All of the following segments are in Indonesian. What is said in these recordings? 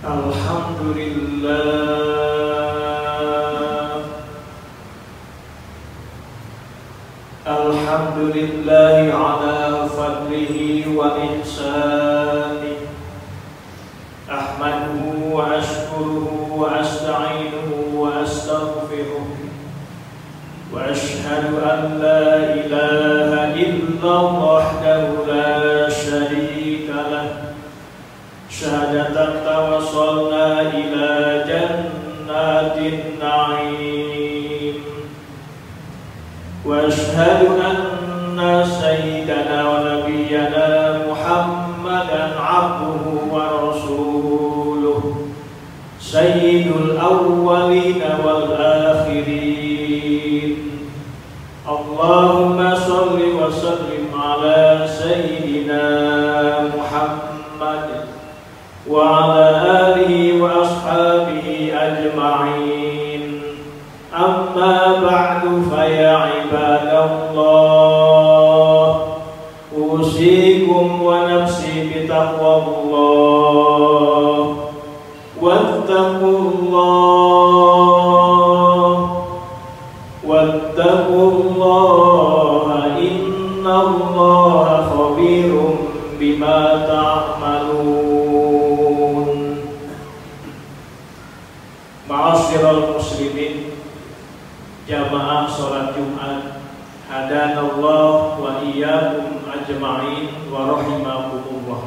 Alhamdulillahi ala fadlihi wa ihsanih. Ahmaduhu wa ashkuruhu wa asta'inuhu wa astaghfiruh. Wa ashhadu an la ilaha illallah wahdahu la syarika lah. Syahadatan tawassalna ila jannatin na'im. Wa ashhadu anna sayyidana wa nabiyyana Muhammadan abduhu wa rasuluh, sayyidul awwalina wal akhirin. Allahumma salli wa sallim ala sayyidina Muhammad wa ala alihi wa ashabihi ajma'in. Amma ba'du fa ya ibadallah, usikum wa nafsi bitaqwallah. Wattaqullaha innallaha khabirum bima ta'malun. Ma'asyiral muslimin, jamaah salat Jumat, hadanallah wa iyyakum ajma'in wa rahimakumullah.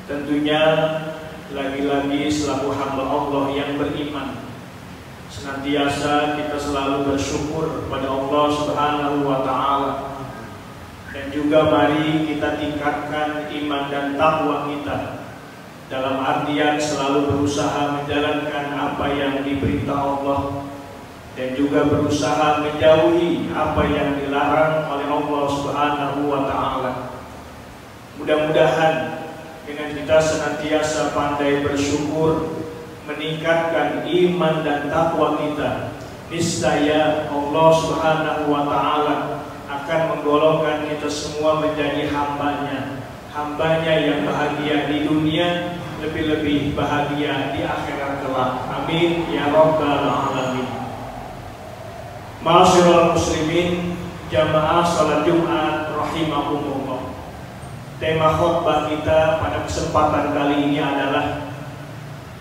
Tentunya lagi-lagi selaku hamba Allah yang beriman, senantiasa kita selalu bersyukur kepada Allah Subhanahu wa ta'ala. Dan juga mari kita tingkatkan iman dan takwa kita, dalam artian selalu berusaha menjalankan apa yang diperintah Allah, dan juga berusaha menjauhi apa yang dilarang oleh Allah Subhanahu wa ta'ala. Mudah-mudahan dengan kita senantiasa pandai bersyukur, meningkatkan iman dan takwa kita, niscaya Allah Subhanahu wa ta'ala akan menggolongkan kita semua menjadi hambanya yang bahagia di dunia, lebih-lebih bahagia di akhirat kelak. Amin ya rabbal alamin. Ma'asyiral muslimin, jamaah salat Jumat rahimakumullah. Tema khutbah kita pada kesempatan kali ini adalah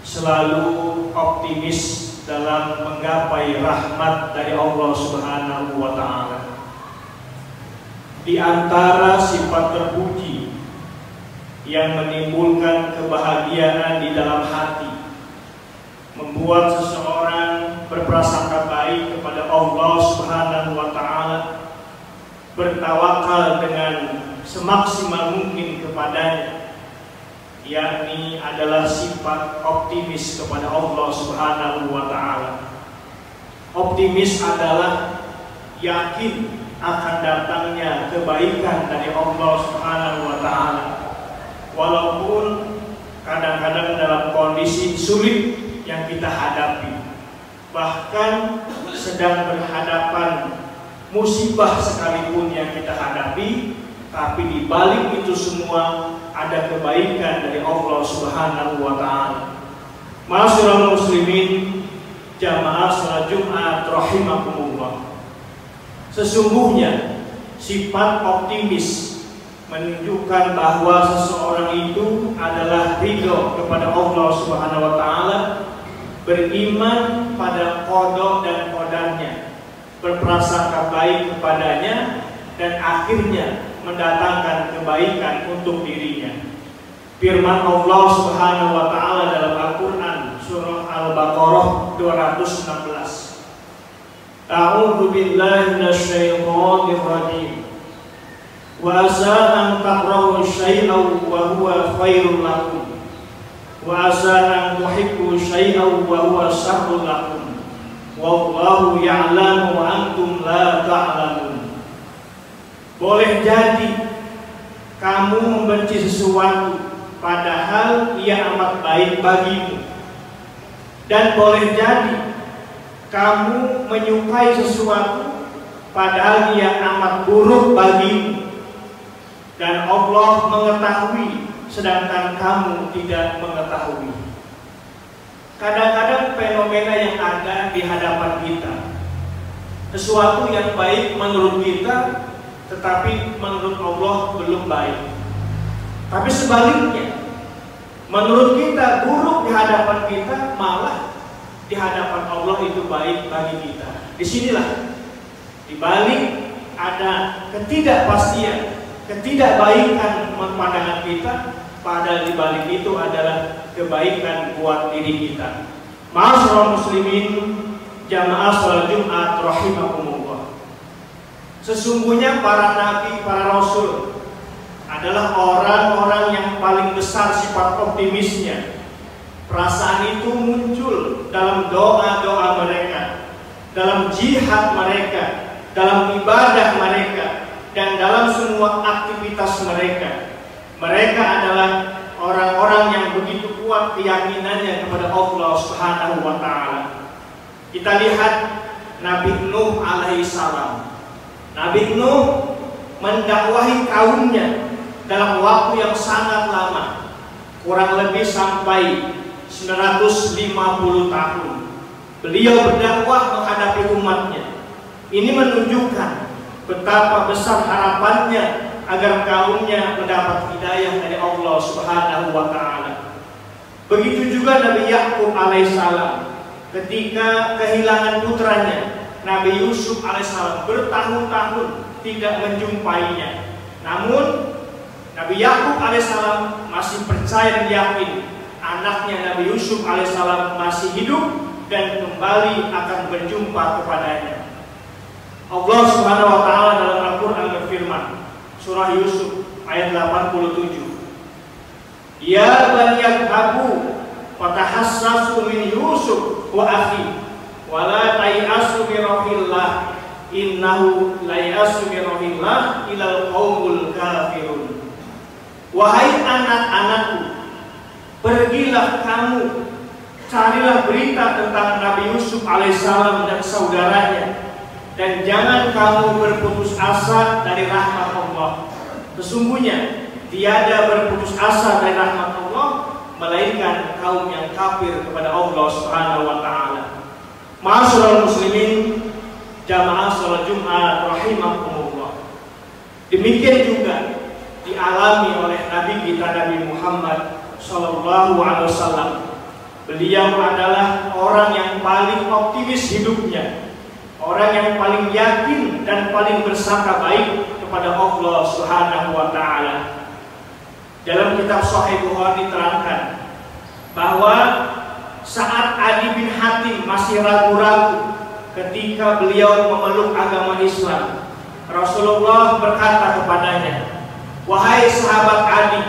selalu optimis dalam menggapai rahmat dari Allah Subhanahu wa ta'ala. Di antara sifat terpuji yang menimbulkan kebahagiaan di dalam hati, membuat seseorang berprasangka baik kepada Allah Subhanahu wa ta'ala, bertawakal dengan semaksimal mungkin kepadanya, yakni adalah sifat optimis kepada Allah Subhanahu wa ta'ala. Optimis adalah yakin akan datangnya kebaikan dari Allah Subhanahu wa ta'ala, walaupun kadang-kadang dalam kondisi sulit yang kita hadapi, bahkan sedang berhadapan musibah sekalipun yang kita hadapi, tapi di balik itu semua ada kebaikan dari Allah Subhanahu wa ta'ala. Ma'asyiral muslimin, jamaah salat Jumat rahimakumullah. Sesungguhnya sifat optimis menunjukkan bahwa seseorang itu adalah ridho kepada Allah Subhanahu wa ta'ala, beriman pada qada dan qadarnya, berprasangka baik kepadanya, dan akhirnya mendatangkan kebaikan untuk dirinya. Firman Allah Subhanahu wa ta'ala dalam Al-Quran surah Al-Baqarah 216. A'udzu billahi minasyaitonir rajim. Wa asa an takrahu syai'an wa huwa khairul lakum. Wa asa an tuhibbu syai'an wa huwa syarrul lakum. Wallahu ya'lamu wa antum la ta'lamun. Boleh jadi kamu membenci sesuatu padahal ia amat baik bagimu, dan boleh jadi kamu menyukai sesuatu padahal ia amat buruk bagimu, dan Allah mengetahui sedangkan kamu tidak mengetahui. Kadang-kadang fenomena yang ada di hadapan kita, sesuatu yang baik menurut kita, tetapi menurut Allah belum baik. Tapi sebaliknya, menurut kita buruk di hadapan kita, malah di hadapan Allah itu baik bagi kita. Disinilah dibalik ada ketidakpastian, ketidakbaikan pandangan kita, padahal dibalik itu adalah kebaikan buat diri kita. Ma'asyiral muslimin, jamaah salat Jumat rahimakumullah. Sesungguhnya para nabi, para rasul adalah orang-orang yang paling besar sifat optimisnya. Perasaan itu muncul dalam doa-doa mereka, dalam jihad mereka, dalam ibadah mereka, dan dalam semua aktivitas mereka. Mereka adalah orang-orang yang begitu kuat keyakinannya kepada Allah Subhanahu wa Ta'ala. Kita lihat Nabi Nuh alaihi salam. Nabi Nuh mendakwahi kaumnya dalam waktu yang sangat lama, kurang lebih sampai 950 tahun. Beliau berdakwah menghadapi umatnya. Ini menunjukkan betapa besar harapannya agar kaumnya mendapat hidayah dari Allah Subhanahu wa Ta'ala. Begitu juga Nabi Yakub alaihissalam, ketika kehilangan putranya Nabi Yusuf alaihissalam, bertahun-tahun tidak menjumpainya. Namun Nabi Yakub alaihissalam masih percaya dan yakin anaknya Nabi Yusuf alaihissalam masih hidup dan kembali akan berjumpa kepadanya. Allah Subhanahu wa Ta'ala dalam Al-Quran berfirman, surah Yusuf ayat 87, Ya bani yadhabu fatahassasu min Yusuf wa akhi wa la tayasu min rohillah innahu la yasu min rohillah ilal qaumul kafirun. Wahai anak-anakku, pergilah kamu, carilah berita tentang Nabi Yusuf alaihissalam dan saudaranya, dan jangan kamu berputus asa dari rahmat Allah. Sesungguhnya tiada berputus asa dari rahmat Allah melainkan kaum yang kafir kepada Allah Subhanahu wa Ta'ala. Ma'asyiral muslimin, jamaah salat Jumat rahimakumullah. Demikian juga dialami oleh Nabi kita Nabi Muhammad sallallahu alaihi wasallam. Beliau adalah orang yang paling optimis hidupnya, orang yang paling yakin dan paling bersangka baik kepada Allah Subhanahu wa Ta'ala. Dalam kitab Sahih Bukhari diterangkan bahwa saat Adi bin Hatim masih ragu-ragu ketika beliau memeluk agama Islam, Rasulullah berkata kepadanya, Wahai sahabat Adi,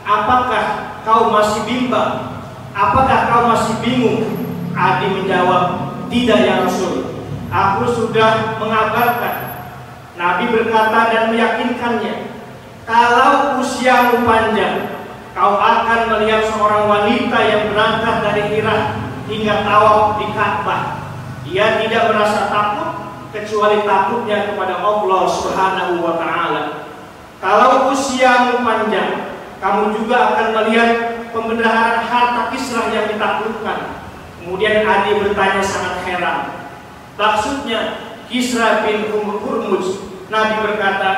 apakah kau masih bimbang? Apakah kau masih bingung? Adi menjawab, tidak ya Rasul, aku sudah mengabarkan. Nabi berkata dan meyakinkannya, kalau usiamu panjang, kau akan melihat seorang wanita yang berangkat dari Hira hingga tawaf di Ka'bah. Dia tidak merasa takut kecuali takutnya kepada Allah Subhanahu wa Ta'ala. Kalau usiamu panjang, kamu juga akan melihat pembendaharaan harta Kisra yang ditaklukkan. Kemudian Adi bertanya sangat heran, maksudnya Kisra bin Hurmuz. Nabi berkata,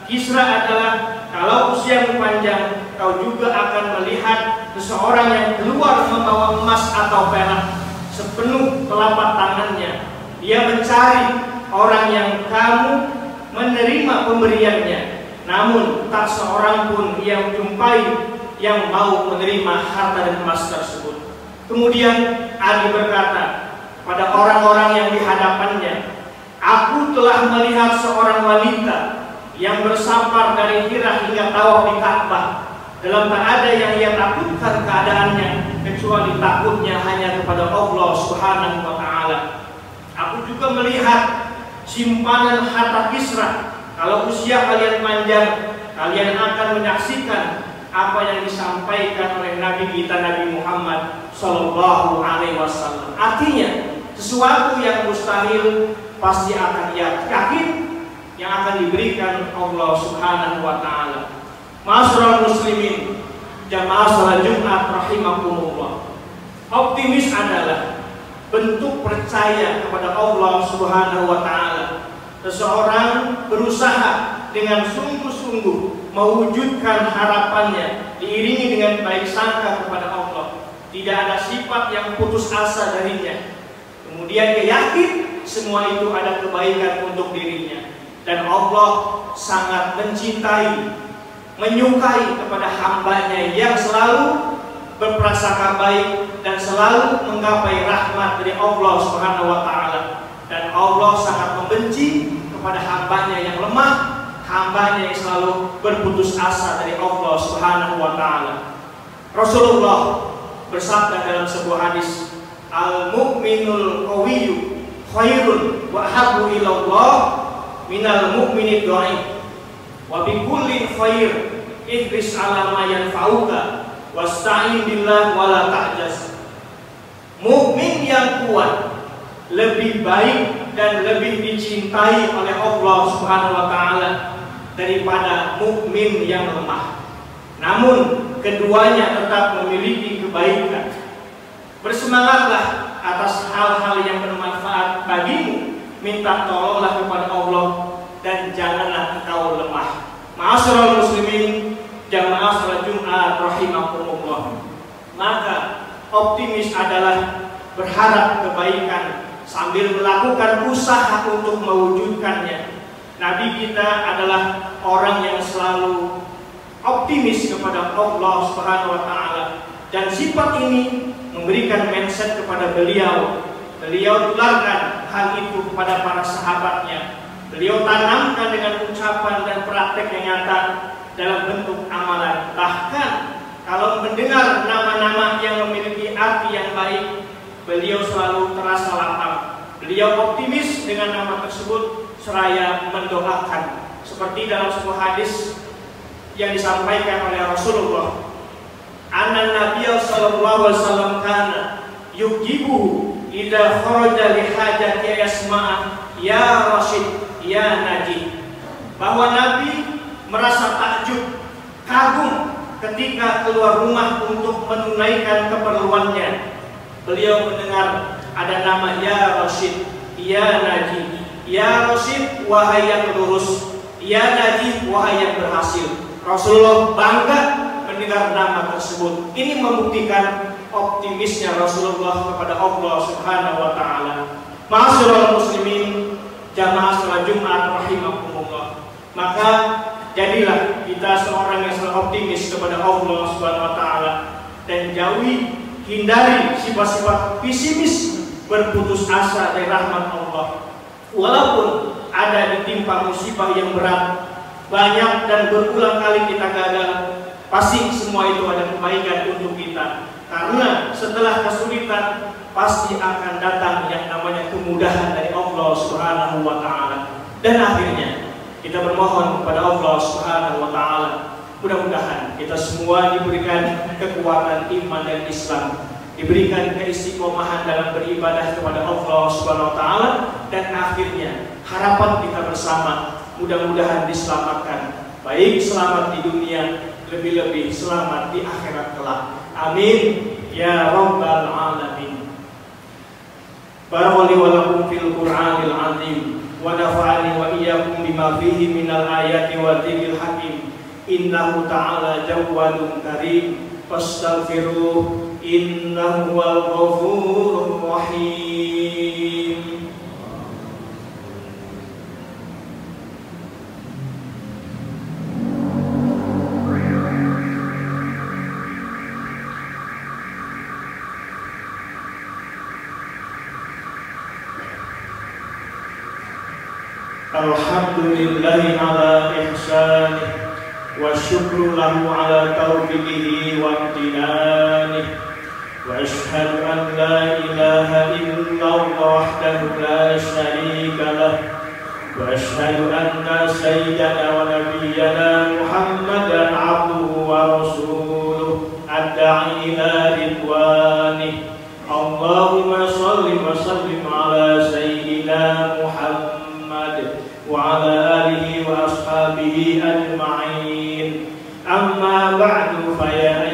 Kisra adalah kalau usiamu panjang, kau juga akan melihat seseorang yang keluar membawa emas atau perak sepenuh telapak tangannya. Dia mencari orang yang kamu menerima pemberiannya, namun tak seorang pun yang jumpai yang mau menerima harta dan emas tersebut. Kemudian Adi berkata pada orang-orang yang di hadapannya, aku telah melihat seorang wanita yang bersafar dari Hira hingga tawaf di Ka'bah dalam tak ada yang ia takutkan keadaannya kecuali takutnya hanya kepada Allah Subhanahu wa Ta'ala. Aku juga melihat simpanan harta Kisra. Kalau usia kalian panjang, kalian akan menyaksikan apa yang disampaikan oleh Nabi kita Nabi Muhammad Sallallahu Alaihi Wasallam. Artinya sesuatu yang mustahil pasti akan yakin yang akan diberikan Allah Subhanahu wa Ta'ala. Ma'asyiral muslimin, jamaah salat Jumat rahimakumullah, optimis adalah bentuk percaya kepada Allah Subhanahu wa taala. Seseorang berusaha dengan sungguh-sungguh mewujudkan harapannya diiringi dengan baik sangka kepada Allah. Tidak ada sifat yang putus asa darinya. Kemudian dia yakin semua itu ada kebaikan untuk dirinya. Dan Allah sangat mencintai, menyukai kepada hambanya yang selalu berprasangka baik dan selalu menggapai rahmat dari Allah Subhanahu wa taala. Dan Allah sangat membenci kepada hambanya yang lemah, hambanya yang selalu berputus asa dari Allah Subhanahu wa taala. Rasulullah bersabda dalam sebuah hadis, al-mu'minul qawiyyu khairun wa habbu ilallah minal mu'minid dhaif wa bi kulli khair ihris ala ma yanfa'uka wasta'in billah wa la ta'jaz. Mukmin yang kuat lebih baik dan lebih dicintai oleh Allah Subhanahu wa taala daripada mukmin yang lemah. Namun keduanya tetap memiliki kebaikan. Bersemangatlah atas hal-hal yang bermanfaat bagimu, minta tolonglah kepada Allah dan janganlah engkau lemah. Ma'asyiral muslimin, jamaah salat Jumat rahimakumullah. Maka optimis adalah berharap kebaikan sambil melakukan usaha untuk mewujudkannya. Nabi kita adalah orang yang selalu optimis kepada Allah Subhanahu wa taala, dan sifat ini memberikan mindset kepada beliau. Beliau tularkan hal itu kepada para sahabatnya. Beliau tanamkan dengan ucapan dan praktek yang nyata dalam bentuk amalan. Bahkan kalau mendengar nama-nama yang memiliki arti yang baik, beliau selalu terasa lapang. Beliau optimis dengan nama tersebut seraya mendoakan. Seperti dalam sebuah hadis yang disampaikan oleh Rasulullah, anna Nabiya sallallahu alaihi wasallam kana yujibu idza kharaja li hajati yasma'a ya Rasyid ya Najib. Bahwa Nabi merasa takjub, kagum ketika keluar rumah untuk menunaikan keperluannya. Beliau mendengar ada nama ya Rasyid, ya Najib. Ya Rasyid, wahai yang lurus. Ya Najib, wahai yang berhasil. Rasulullah bangga mendengar nama tersebut. Ini membuktikan optimisnya Rasulullah kepada Allah Subhanahu wa taala. Ma'asyiral muslimin, jamaah salat Jumat rahimakumullah. Maka jadilah kita seorang yang selalu optimis kepada Allah Subhanahu wa taala dan hindari sifat-sifat pesimis, berputus asa dari rahmat Allah. Walaupun ada ditimpa musibah yang berat, banyak dan berulang kali kita gagal, pasti semua itu ada kebaikan untuk kita. Karena setelah kesulitan pasti akan datang yang namanya kemudahan dari Allah Subhanahu wa taala. Dan akhirnya kita bermohon kepada Allah Subhanahu wa taala, mudah-mudahan kita semua diberikan kekuatan iman dan Islam, diberikan keistiqomahan dalam beribadah kepada Allah Subhanahu wa taala, dan akhirnya harapan kita bersama mudah-mudahan diselamatkan, baik selamat di dunia, lebih-lebih selamat di akhirat kelak. Amin ya rabbal alamin. Barakallahu lakum fil Qur'anil azim wa nafa'ani wa iyyakum bima fihi minal ayati wa dzikril hakim. Innahu ta'ala jawadun karim fastaghfiruh innahu wal ghafurur rahim. Alhamdulillahi ala ihsanih wa syukru lahu ala taufiqihi wa amtinanih wa ashhadu an la ilaha illallah wahdahu la syarika lah wa ashhadu anna sayyidana wa nabiyyana Muhammadan abduhu wa rasuluh adda'i ila ridwanih. Allahumma salli wa sallim ala sayyidina Muhammad wa ala alihi wa ashabihi ajma'in. Amma ba'du fa ya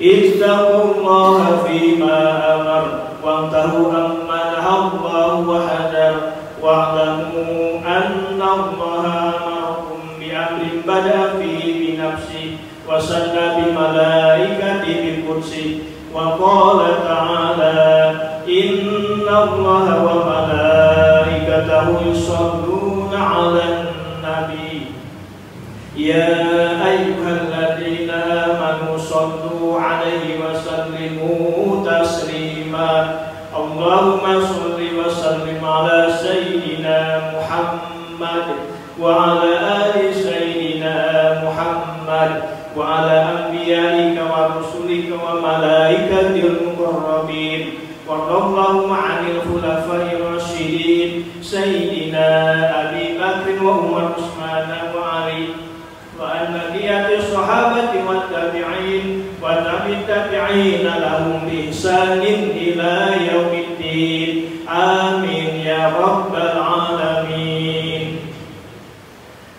ittaqullaha fima amar wa'tahu amma nahallahu wa hadar wa'lamu anna Allaha ma'akum bi'amrin bada fi nafsi wa sanna bi malaikati bil qudsi wa qala ta'ala inna Allaha wa malaikatahu yusalluna 'alan nabi ya ayyuhalladzina amanu sallu 'alaihi wa sallimu taslima Allahumma shalli wa sallim ala sayyidina Muhammad wa ala ali sayyidina Muhammad wa ala anbiya'ika wa rusulika wa malaikatil muqarrabin wa radallahu 'anil khulafa'ir rasyidin sayyidina Abi Bakr wa Umar Utsman wa Ali wa an baqiyati sahabati wa tabi'in wa tabi'in lahum bi ihsanin ila yaumiddin amin ya rabbal alamin.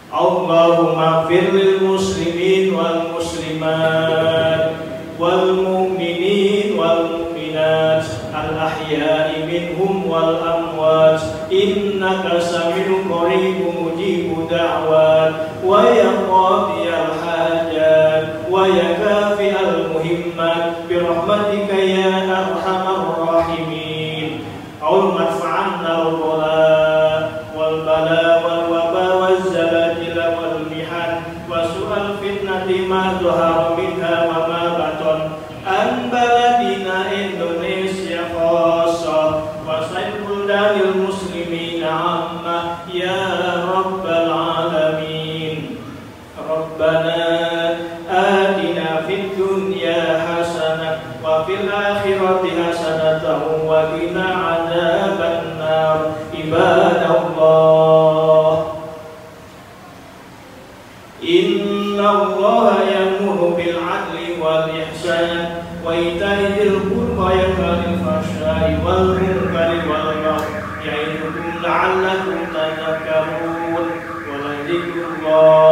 Allahumma ighfir lil muslimin wal muslimat wal mu'minin wal mu'minat al ahya'i minhum wal amwat innaka sami'un qaribun mujibud da'wat wa ya qadiyal hajat wa ya kafi'al muhimmat bi rahmatika ya arhamar rahimin. Allahumma adfa'anna al-bala wal bala wal waba wal zalazila wal mihan wa su'al fitnati ma dhahara minha wa ma batan an baladina Indonesia khassa wa sayyidul dalil muslimina amma ya rabbal alamin. Rabbana atina fid dunya hasanah wa fil akhirati hasanatan wa qina adzaban nar. Ibadallah, inna Allaha ya'muru bil 'adli wal ihsan wa ita'i dzil qurba wa yanha 'anil fahsya'i wal munkari wal baghi ya'idukum la'allakum tadhakkarun wa la dzikrullahi